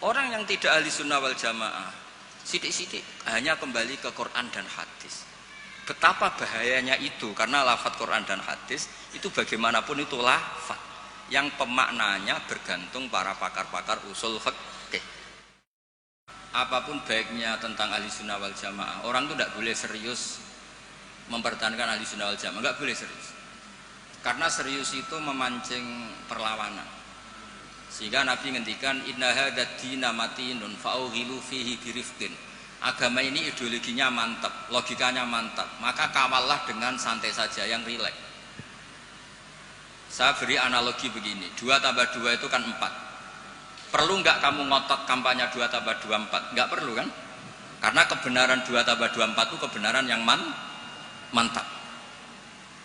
Orang yang tidak ahli sunnah wal jamaah sidik-sidik hanya kembali ke Quran dan hadis. Betapa bahayanya itu, karena lafaz Quran dan hadis itu bagaimanapun itu lafaz yang pemaknanya bergantung para pakar-pakar usul fikih. Apapun baiknya tentang ahli sunnah wal jamaah, orang itu tidak boleh serius mempertahankan ahli sunnah wal jamaah, nggak boleh serius. Karena serius itu memancing perlawanan. Sehingga Nabi ngendikan inna hadzal dina matinun fa'ughilu fihi birifqin. Agama ini ideologinya mantap, logikanya mantap, maka kawallah dengan santai saja, yang rileks. Saya beri analogi begini, 2 tambah 2 itu kan 4. Perlu nggak kamu ngotot kampanye 2 tambah 2 4? Nggak perlu kan? Karena kebenaran 2 tambah 2 4 itu kebenaran yang mantap.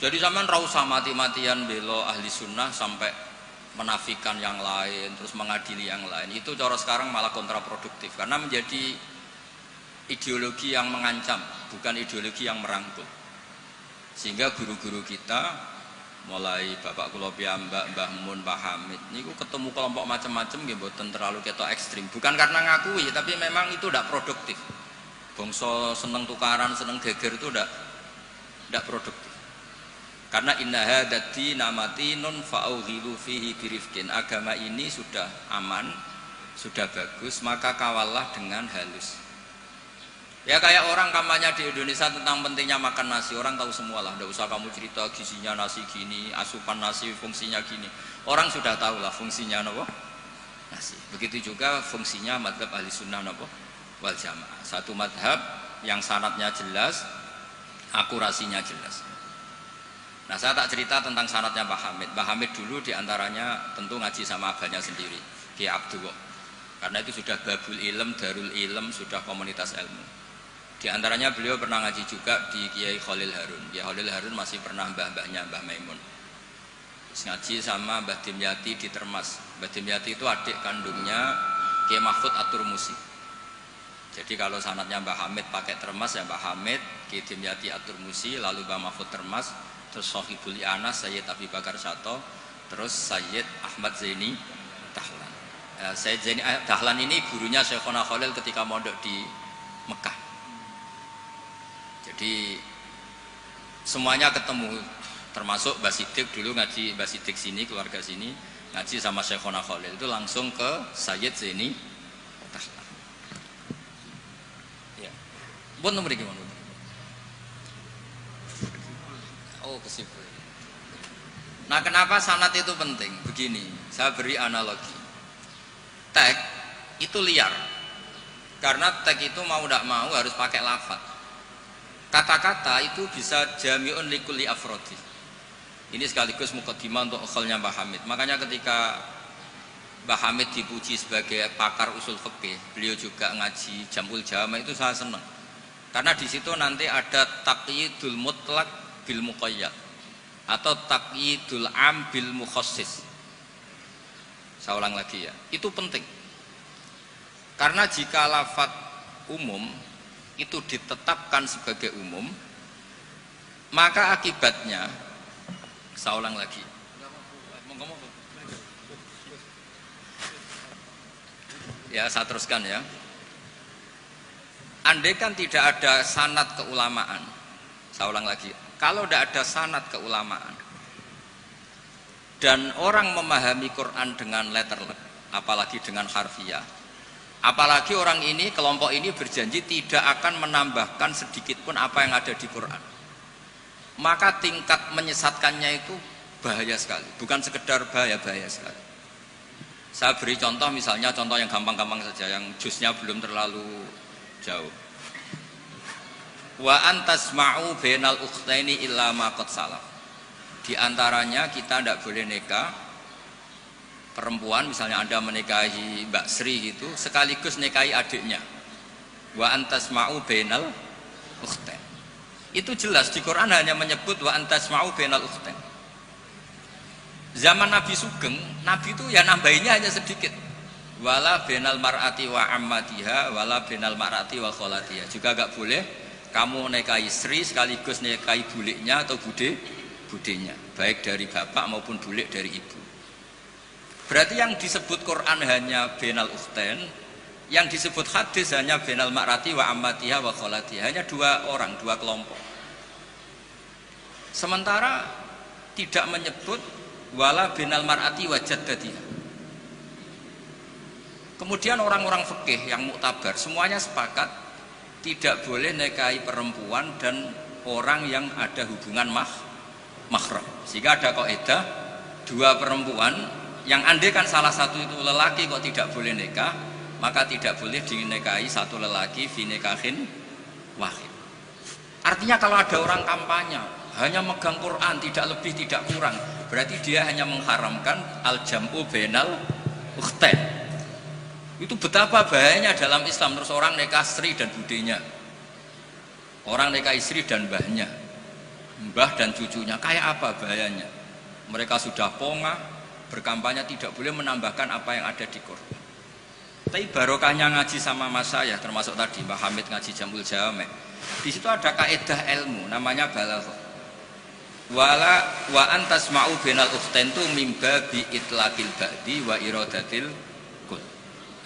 Jadi sampean ra usah mati-matian belo ahli sunnah sampai menafikan yang lain, terus mengadili yang lain. Itu cara sekarang malah kontraproduktif, karena menjadi ideologi yang mengancam, bukan ideologi yang merangkul. Sehingga guru-guru kita, mulai Bapak kula piyambak, Mbah Mun, Mbah Hamid, niku ketemu kelompok macam-macam nggih mboten terlalu ketok ekstrim. Bukan karena ngakui, tapi memang itu tidak produktif. Bangsa seneng tukaran, seneng geger itu tidak produktif. Karena inna hadzal dina matinun fa'ughilu fihi birifqin. Agama ini sudah aman, sudah bagus, maka kawallah dengan halus. Ya kayak orang kampanye di Indonesia tentang pentingnya makan nasi, orang tahu semua lah, tidak usah kamu cerita gizinya nasi gini, asupan nasi fungsinya gini. Orang sudah tahu lah fungsinya apa? Nasi. Begitu juga fungsinya madhab ahli sunnah apa? Wal jamaah. Satu madhab yang sanadnya jelas, akurasinya jelas. Nah, saya tak cerita tentang sanadnya Mbah Hamid. Mbah Hamid dulu diantaranya tentu ngaji sama abahnya sendiri, Ki Abdullah. Karena itu sudah babul ilm, darul ilm, sudah komunitas ilmu. Di antaranya beliau pernah ngaji juga di Kiai Khalil Harun. Kiai Khalil Harun masih pernah mbah-mbahnya Mbah Maimun. Terus ngaji sama Mbah Dimyati di Termas. Mbah Dimyati itu adik kandungnya Kiai Mahfud At-Turmusi. Jadi kalau sanadnya Mbah Hamid pakai Termas ya Mbah Hamid, Kiai Dimyati At-Turmusi, lalu Mbah Mahfud Termas, terus Sohibul Anas Sayyid Abi Bakar Sato, terus Sayyid Ahmad Zaini Dahlan. Sayyid Zaini Dahlan ini gurunya Syekhona Khalil ketika mondok di Mekah. Jadi semuanya ketemu, termasuk Mbah Siddiq dulu ngaji, Mbah Siddiq sini, keluarga sini ngaji sama Syekhona Khalil, itu langsung ke Sayyid Zaini Dahlan. Ya. Bon nomor gimana? Oh, kesimpulan. Nah, kenapa sanad itu penting? Begini, saya beri analogi. Tag itu liar. Karena tag itu mau tidak mau harus pakai lafaz. Kata-kata itu bisa jami'un likulli afrodi. Ini sekaligus mukaddimah untuk ukhalnya Mbah Hamid. Makanya ketika Mbah Hamid dipuji sebagai pakar usul fikih, beliau juga ngaji Jamul Jama, itu saya senang. Karena di situ nanti ada taqyidul mutlaq bil muqayyad atau taqyidul am bil mukhassis. Saya ulang lagi ya, itu penting. Karena jika lafaz umum itu ditetapkan sebagai umum, maka akibatnya, saya ulang lagi. Ya, saya teruskan ya. Andai kan tidak ada sanad keulamaan, saya ulang lagi, kalau tidak ada sanad keulamaan dan orang memahami Quran dengan letterlet, apalagi dengan harfiah, apalagi orang ini, kelompok ini berjanji tidak akan menambahkan sedikit pun apa yang ada di Quran, maka tingkat menyesatkannya itu bahaya sekali. Bukan sekedar bahaya sekali. Saya beri contoh, misalnya contoh yang gampang-gampang saja, yang jusnya belum terlalu jauh. Wa antasma'u bainal ukhtaini illa ma qad salaf. Di antaranya kita tidak boleh nikah perempuan, misalnya Anda menikahi Mbak Sri gitu, sekaligus nikahi adiknya. Wa antasma'u bainal ukhtain. Itu jelas di Quran hanya menyebut wa antasma'u bainal ukhtain. Zaman Nabi Sugeng, Nabi itu ya nambahinnya hanya sedikit. Wala bainal mar'ati wa ammatiha wala bainal mar'ati wa kholatiha. Juga enggak boleh kamu nikahi Sri sekaligus nikahi buliknya atau budenya, baik dari bapak maupun bulik dari ibu. Berarti yang disebut Quran hanya bainal ukhtain Yang disebut hadis hanya bainal mar'ati wa ammatiha wa kholatiha, hanya dua orang, dua kelompok. Sementara tidak menyebut wala bainal mar'ati wa jaddatiha. Kemudian orang-orang fikih yang muktabar semuanya sepakat tidak boleh nikahi perempuan dan orang yang ada hubungan mahram. Sehingga ada kaidah dua perempuan yang andai kan salah satu itu lelaki kok tidak boleh nikah, maka tidak boleh dinikahi satu lelaki fi nikahin wahid. Artinya kalau ada orang kampanye hanya megang Quran tidak lebih tidak kurang, berarti dia hanya mengharamkan al-jam'u bainal ukhtain. Itu betapa bahayanya dalam Islam. Terus orang nikah istri dan budenya, orang nikah istri dan mbahnya, mbah dan cucunya, kayak apa bahayanya. Mereka sudah pongah berkampanye tidak boleh menambahkan apa yang ada di Quran. Tapi barokahnya ngaji sama mas saya, termasuk tadi Mbah Hamid ngaji Jamul Jame, di situ ada kaidah ilmu namanya balaghah. Wala wa antasma'u bainal ukhtain tu mimba bi itlaqil ba'di wa iradatil kul.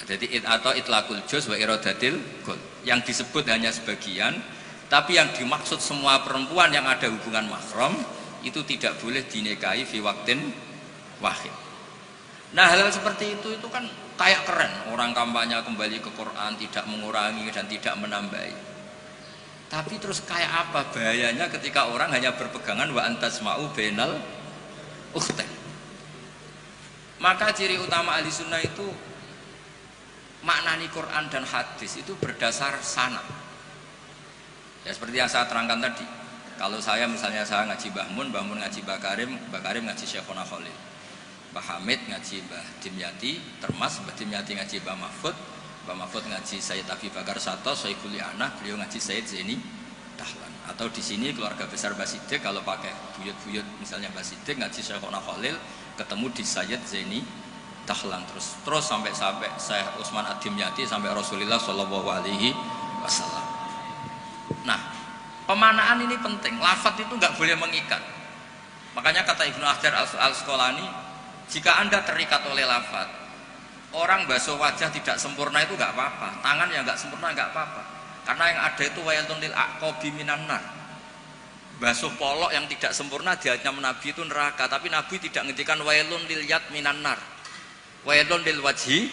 Jadi atau itlaqul juz wa iradatil kul. Yang disebut hanya sebagian, tapi yang dimaksud semua perempuan yang ada hubungan mahram itu tidak boleh dinikahi fi waqtin wahid. Nah, hal-hal seperti itu kan kayak keren. Orang kampanye kembali ke Quran, tidak mengurangi dan tidak menambahi. Tapi terus kayak apa bahayanya ketika orang hanya berpegangan wa antasma'u bainal ukhtain. Maka ciri utama ahli sunnah itu maknani Quran dan hadis itu berdasar sanad. Ya seperti yang saya terangkan tadi. Kalau saya misalnya saya ngaji Mbah Mun ngaji Mbah Karim ngaji Syekhona Khalil, Mbah Hamid ngaji Mbah Dimyati, Termas Mbah Dimyati ngaji Mbah Mahfud ngaji Sayyid Abi Bakar Sato, Sohibul Li'anah, beliau ngaji Sayyid Zaini Dahlan. Atau di sini keluarga besar Mbah Siddiq kalau pakai buyut-buyut misalnya Mbah Siddiq ngaji Syekhona Khalil, ketemu di Sayyid Zaini Dahlan terus sampai Syekh Utsman Ad-Dimyati sampai Rasulullah Shallallahu Alaihi Wasallam. Nah, pemanaan ini penting. Lafadz itu nggak boleh mengikat. Makanya kata Ibnu Hajar Al-Asqalani, jika Anda terikat oleh lafadz, orang basuh wajah tidak sempurna itu nggak apa-apa, tangan yang nggak sempurna nggak apa-apa. Karena yang ada itu wailun lil aqabi minan nar. Basuh polok yang tidak sempurna di hadits Nabi itu neraka, tapi Nabi tidak ngendikan wailun lil yad minan nar. Wailun lil wajhi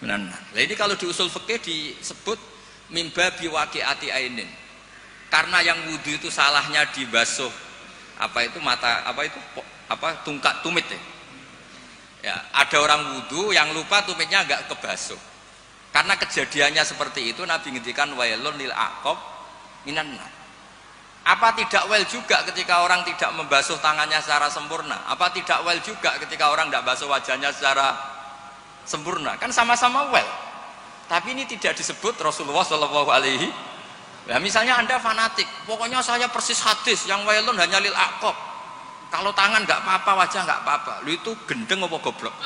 minan nar. Nah, ini kalau di usul fikih disebut mimba biwaqi'ati ainin. Karena yang wudu itu salahnya dibasuh tungkat tumit ya. Ya, ada orang wudu yang lupa tumitnya enggak kebasuh. Karena kejadiannya seperti itu Nabi ngendikan wailun lil aqab minan nar. Apa tidak well juga ketika orang tidak membasuh tangannya secara sempurna? Apa tidak well juga ketika orang tidak basuh wajahnya secara sempurna? Kan sama-sama well. Tapi ini tidak disebut Rasulullah Shallallahu Alaihi. Nah, misalnya Anda fanatik, pokoknya saya persis hadis yang wailun hanya lil aqab. Kalau tangan nggak apa-apa, wajah nggak apa-apa. Lu itu gendeng apa goblok?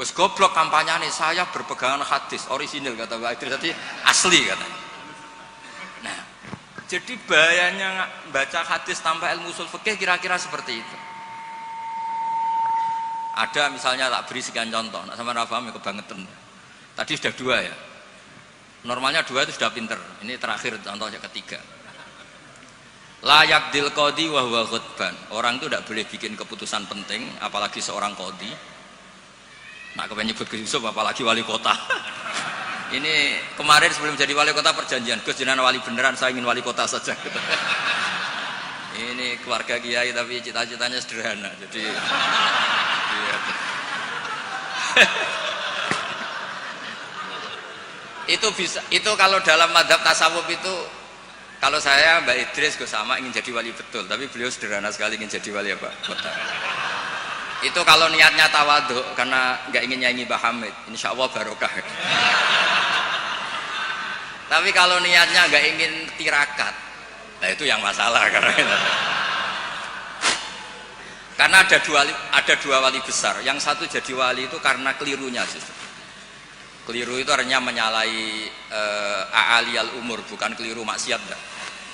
Wes goblok kampanyane, saya berpegangan hadis orisinil kata Pak Idris, tadi asli katanya. Nah, jadi bahayanya baca hadis tanpa ilmu usul fikih kira-kira seperti itu. Ada misalnya tak beri sekian contoh, nak sama Rafaham ya kebangetan. Tadi sudah dua ya. Normalnya dua itu sudah pinter. Ini terakhir contohnya ketiga. Layak dil qadi wa huwa ghadban. Orang itu tidak boleh bikin keputusan penting, apalagi seorang qadi. Nak kepengen nyebut Gus Yusuf apalagi wali kota. Ini kemarin sebelum jadi wali kota perjanjian, Gus jenengan wali beneran, saya ingin wali kota saja. Ini keluarga kiai tapi cita-citanya sederhana. Jadi itu bisa, itu kalau dalam madhab tasawuf itu, kalau saya Mbak Idris Gus sama ingin jadi wali betul, tapi beliau sederhana sekali ingin jadi wali apa kota. Itu kalau niatnya tawadhu karena nggak ingin nyanyi Mbah Hamid, insya Allah barokah. Tapi kalau niatnya nggak ingin tirakat, nah itu yang masalah karena ada dua wali besar. Yang satu jadi wali itu karena kelirunya justru. Keliru itu artinya menyalahi a'aliyal umur, bukan keliru maksiat.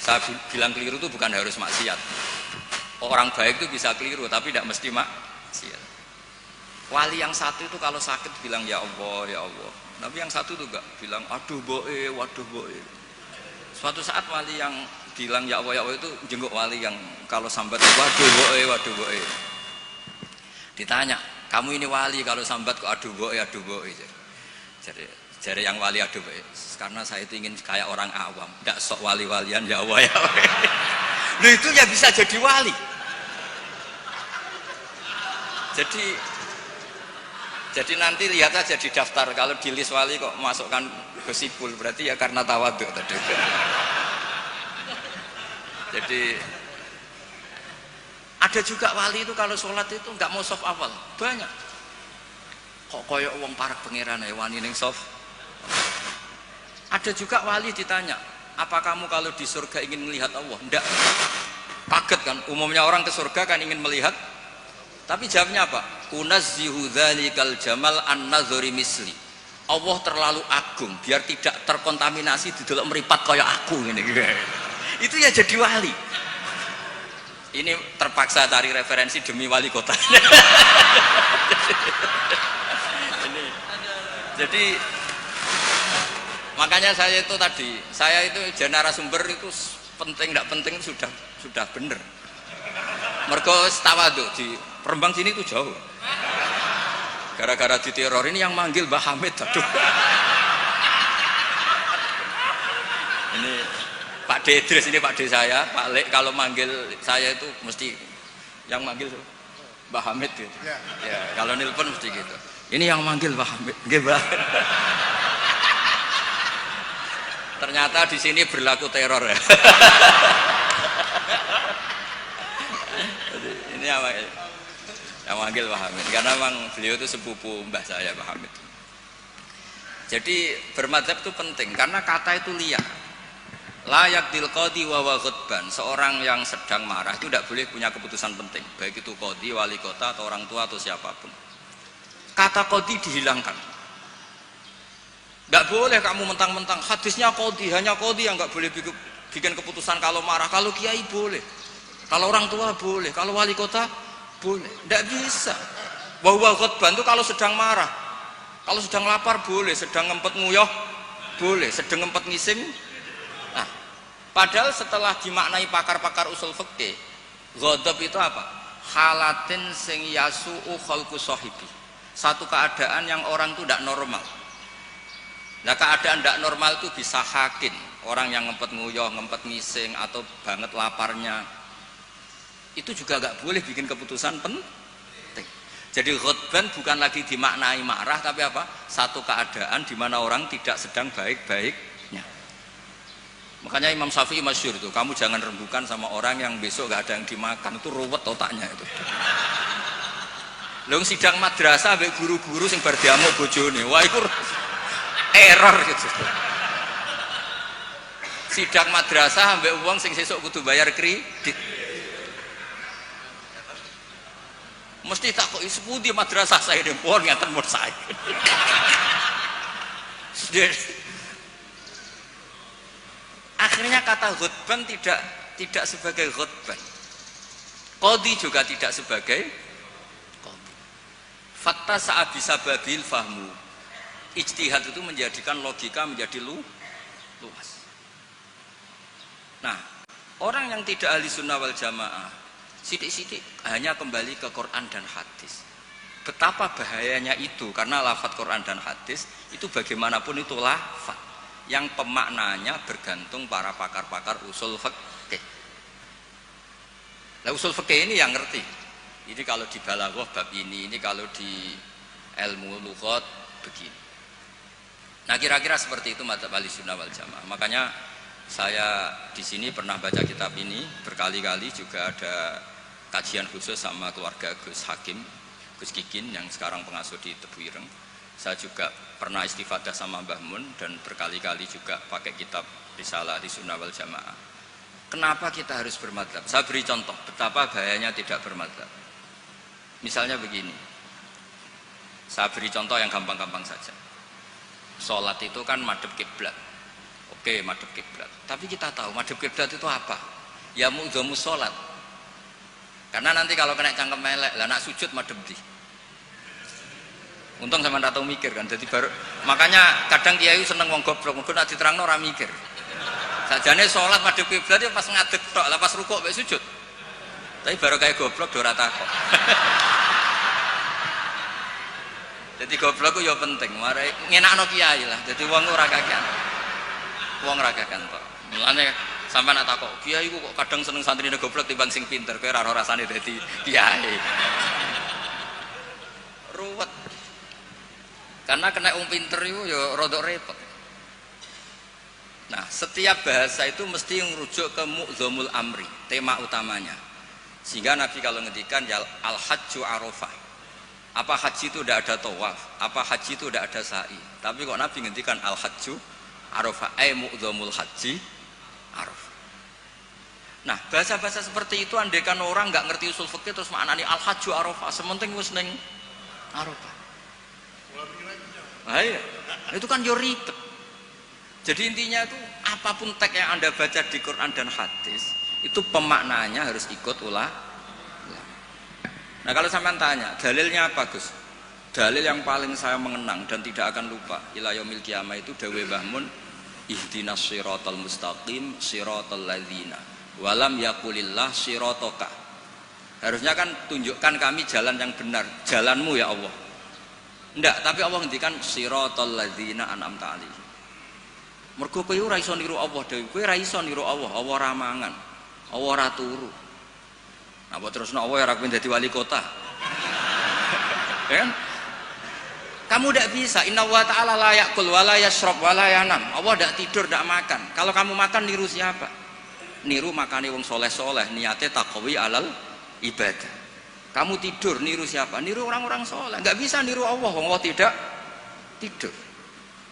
Saya bilang keliru itu bukan harus maksiat. Orang baik itu bisa keliru tapi tidak mesti maksiat. Wali yang satu itu kalau sakit bilang ya Allah, ya Allah. Tapi yang satu tuh enggak bilang aduh boe, waduh boe. Suatu saat wali yang bilang ya Allah itu jenguk wali yang kalau sambat waduh boe, waduh boe. Ditanya, kamu ini wali kalau sambat kok aduh boe, aduh boe. Jadi yang wali aduh boe. Karena saya itu ingin kayak orang awam, enggak sok wali-walian ya Allah ya Allah. Loh itu ya bisa jadi wali. Jadi nanti lihat aja di daftar kalau di list wali kok masukkan gosipul berarti ya karena tawaduk tadi. Jadi ada juga wali itu kalau sholat itu nggak mau soft awal banyak. Kok koyok wong parak pangeran ya wani ning soft. Ada juga wali ditanya, apa kamu kalau di surga ingin melihat Allah? Enggak. Kaget kan? Umumnya orang ke surga kan ingin melihat. Tapi jawabnya apa? Unazzihu dzalikal jamal an-nazari misli. Allah terlalu agung biar tidak terkontaminasi didelok meripat kaya aku ngene iki. Itu ya jadi wali. Ini terpaksa cari referensi demi wali kota. Jadi makanya saya itu narasumber itu penting tidak penting sudah bener. Mergo tawadu di Rembang sini itu jauh. Gara-gara diteror ini yang manggil Mbah Hamid. Aduh. Ini Pak D Idris, ini Pak D saya, Pak Lek kalau manggil saya itu mesti yang manggil Mbah Hamid gitu. Ya, kalau nelpon mesti gitu. Ini yang manggil Mbah Hamid. Nggih, Mbah. Ternyata di sini berlaku teror ya. Ini apa? Yang manggil Pak Hamid karena memang beliau itu sepupu mbah saya Pak Hamid. Jadi bermadzhab itu penting karena kata itu liar. Layak dil qadi wa ghadban. Seorang yang sedang marah itu tidak boleh punya keputusan penting, baik itu qadi, wali kota atau orang tua atau siapapun. Kata qadi dihilangkan. Tidak boleh kamu mentang-mentang hadisnya qadi, hanya qadi yang nggak boleh bikin keputusan kalau marah. Kalau kiai boleh, kalau orang tua boleh, kalau wali kota boleh. Tidak bisa. Bahwa ghadban itu kalau sedang marah, kalau sedang lapar boleh, sedang ngempet nguyuh boleh, sedang ngempet ngising. Nah, padahal setelah dimaknai pakar-pakar usul fikih, ghadab itu apa? Halatin sing yasu'u khalqu sahibi. Satu keadaan yang orang itu tidak normal. Nah, keadaan tidak normal itu bisa hakin, orang yang ngempet nguyuh, ngempet ngising atau banget laparnya. Itu juga nggak boleh bikin keputusan penting. Jadi ghadban bukan lagi dimaknai marah, tapi apa? Satu keadaan di mana orang tidak sedang baik-baiknya. Makanya Imam Syafi'i masyhur itu, kamu jangan rembukan sama orang yang besok nggak ada yang dimakan, itu ruwet otaknya itu. Lho sidang madrasah ambek guru-guru sing bar diamuk bojone, wah itu error gitu. Sidang madrasah ambek wong sing sesuk kudu bayar kredit. Mesti takut sepundi madrasah saya di pon ngaten mun saya. Akhirnya kata ghadban tidak sebagai ghadban. Qadhi juga tidak sebagai qadhi. Fatta sa'a bisa babil fahmu. Ijtihad itu menjadikan logika menjadi luas. Nah, orang yang tidak ahli sunnah wal jamaah sidik-sidik hanya kembali ke Quran dan hadis. Betapa bahayanya itu, karena lafaz Quran dan hadis itu bagaimanapun itu lafaz yang pemaknanya bergantung para pakar-pakar usul fikih. Nah, usul fikih ini yang ngerti. Ini kalau di balaghah bab ini kalau di ilmu lughat begini. Nah, kira-kira seperti itu madzhab Ahlussunnah wal Jamaah. Makanya saya di sini pernah baca kitab ini berkali-kali, juga ada kajian khusus sama keluarga Gus Hakim, Gus Kikin yang sekarang pengasuh di Tebu Ireng. Saya juga pernah istifadah sama Mbah Mun dan berkali-kali juga pakai kitab Risalah Ahlussunnah wal Jamaah. Kenapa kita harus bermadzhab? Saya beri contoh betapa bahayanya tidak bermadzhab. Misalnya begini, saya beri contoh yang gampang-gampang saja. Sholat itu kan madhep kiblat. Oke, madhep kiblat. Tapi kita tahu madhep kiblat itu apa? Ya mu'dhamu sholat. Karena nanti kalau kena cangkem melek, lah nak sujud madhep di. Untung sama ndak tau mikir kan. Jadi baru makanya kadang kiai seneng wong goblok, mergo nek diterangno ora mikir. Sajane salat madhep kiblat ya pas ngadeg tok, lah pas rukuk mek sujud. Tapi baru kayak goblok do ora takok. Jadi goblok ku ya penting, mare ngenakno kiai lah. Jadi wong ora kakean. Wong ora kakean tok. Mulane sampean nak takok, kiai ku kok kadang seneng santrine goblok timbang sing pinter, kowe ora ora rasane dadi kiai. Ruwet. Karena kena wong pinter itu ya rodok repot. Nah, setiap bahasa itu mesti merujuk ke mu'dzamul amri, tema utamanya. Sehingga Nabi kalau ngendikan ya al-hajju arafah. Apa haji itu tidak ada tawaf, apa haji itu tidak ada sa'i. Tapi kok Nabi ngendikan al-hajju arafah, mu'dzamul haji arafah. Nah, bahasa-bahasa seperti itu andaikan orang nggak ngerti usul fikih terus maknani al-hajju arafah, sementing wis ning arafah. Nah, iya. Itu kan yo ribet. Jadi intinya itu apapun teks yang Anda baca di Quran dan hadis itu pemaknanya harus ikut ulama. Nah kalau sampean tanya dalilnya apa Gus? Dalil yang paling saya mengenang dan tidak akan lupa ila yaumil qiyamah itu dawe Mbah Mun ihdinas siratal mustaqim siratal ladzina walam yaqulillah sirataka. Harusnya kan tunjukkan kami jalan yang benar, jalanmu ya Allah. Enggak, tapi Allah ngendikan siratal ladzina an'amta alaihim. Mergo kowe ora iso niru Allah dhewe, kowe ora iso niru Allah, Allah ora mangan, Allah ora turu. Nah, apa terusno Allah ora pengen dadi wali kota. Ya kan? Kamu tidak bisa, inna wa ta'ala la ya'kul wa la yashrab wa la yanam. Allah tidak tidur, tidak makan. Kalau kamu makan niru siapa? Niru makane wong soleh-soleh, niate taqwi alal ibadah. Kamu tidur niru siapa? Niru orang-orang soleh. Enggak bisa niru Allah, Allah tidak tidur.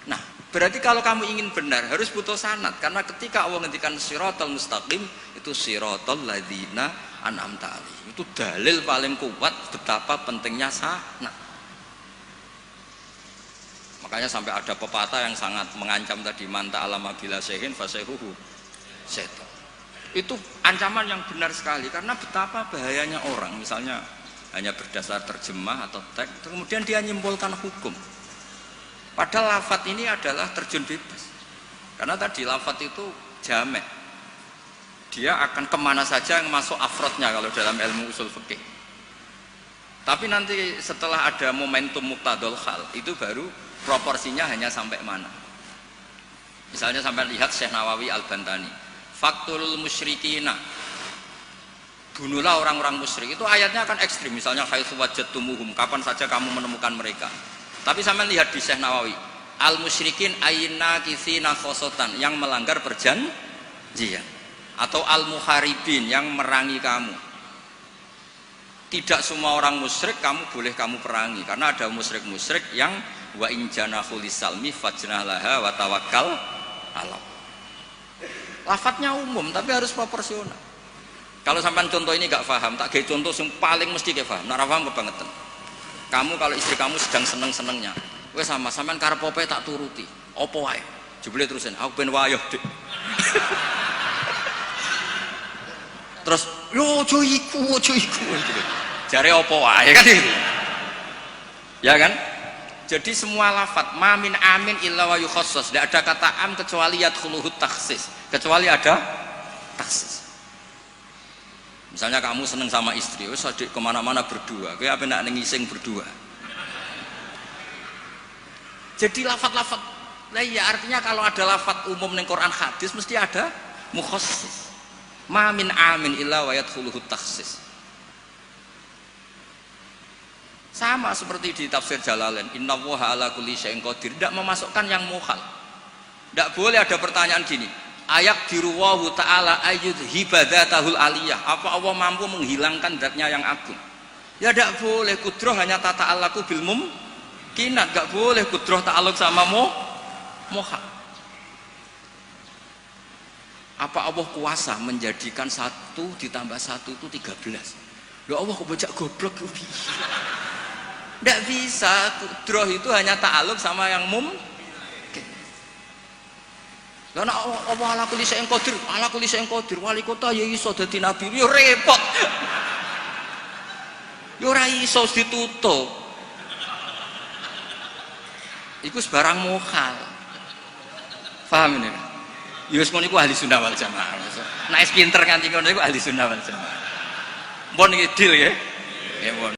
Nah, berarti kalau kamu ingin benar harus butuh sanad, karena ketika Allah ngendikan siratal mustaqim itu siratal ladzina an'amta alaihim. Itu dalil paling kuat betapa pentingnya sanad. Makanya sampai ada pepatah yang sangat mengancam tadi, manta alama bila sehin fasehuhu setan. Itu ancaman yang benar sekali, karena betapa bahayanya orang misalnya hanya berdasar terjemah atau teks kemudian dia nyimpulkan hukum, padahal lafadz ini adalah terjun bebas. Karena tadi lafadz itu jamek, dia akan kemana saja yang masuk afrodnya kalau dalam ilmu usul fikih. Tapi nanti setelah ada momentum muqtadul hal itu baru proporsinya hanya sampai mana. Misalnya sampai lihat Syekh Nawawi Al-Bantani, faktulul musyrikina, bunuhlah orang-orang musyrik. Itu ayatnya akan ekstrim, misalnya haitsu wajadtumuhum, kapan saja kamu menemukan mereka. Tapi sampai lihat di Syekh Nawawi, al musyrikin ayna kitsina khosotan, yang melanggar perjanjian, atau al muharibin, yang merangi kamu. Tidak semua orang musyrik kamu boleh kamu perangi, karena ada musyrik-musyrik yang wa in janahu lisalmi fajnah laha wa tawakkal ala. Lafadznya umum tapi harus proporsional. Kalau sampean contoh ini gak paham, tak kayak contoh yang paling mesti kayak paham. Nah, paham kebangetan. Kamu kalau istri kamu sedang seneng-senengnya, wes sama sampean karep opo tak turuti. Opo wae? Jebule terusin, aku ben wayoh, Dik. Terus, yo ojo iku. Jare opo wae kan gitu. Ya kan? Jadi semua lafadz ma min amin illa wa yukhassas, tidak ada kata am kecuali yadkhuluhu takhsis, kecuali ada takhsis. Misalnya kamu seneng sama istri, wis adik kemana-mana berdua, kowe apa nak ngising berdua. Jadi lafadz-lafadz, nah ya artinya kalau ada lafadz umum ning Quran hadis mesti ada mukhassis. Ma min amin illa wa yadkhuluhu takhsis. Sama seperti di tafsir Jalalain, innallaha ala kulli syai'in qadir, tidak memasukkan yang muhal. Tidak boleh ada pertanyaan gini, ayak diruwahu ta'ala ayyud hibadatahul aliyah, apa Allah mampu menghilangkan zatnya yang agung? Ya tidak boleh, kudroh hanya tata alaku bil mumkinat, tidak boleh kudroh ta'aluk sama muhal. Apa Allah kuasa menjadikan 1 ditambah 1 itu 13? Ya Allah kok bocah goblok. Tidak bisa, kudroh itu hanya ta'aluk sama yang mungkin. Karena Allah ala kulli syai'in qadir, ala kulli syai'in qadir, wali kota ya iso dadi nabi, ya repot. Ya ora iso ditutup. Iku sebarang mokal. Paham ini? Yus ngono iku ahli sunnah wal jamaah. Nek pinter nganti ngono iku ahli sunnah wal jamaah. Mbon iki deal ya. Ya mbon.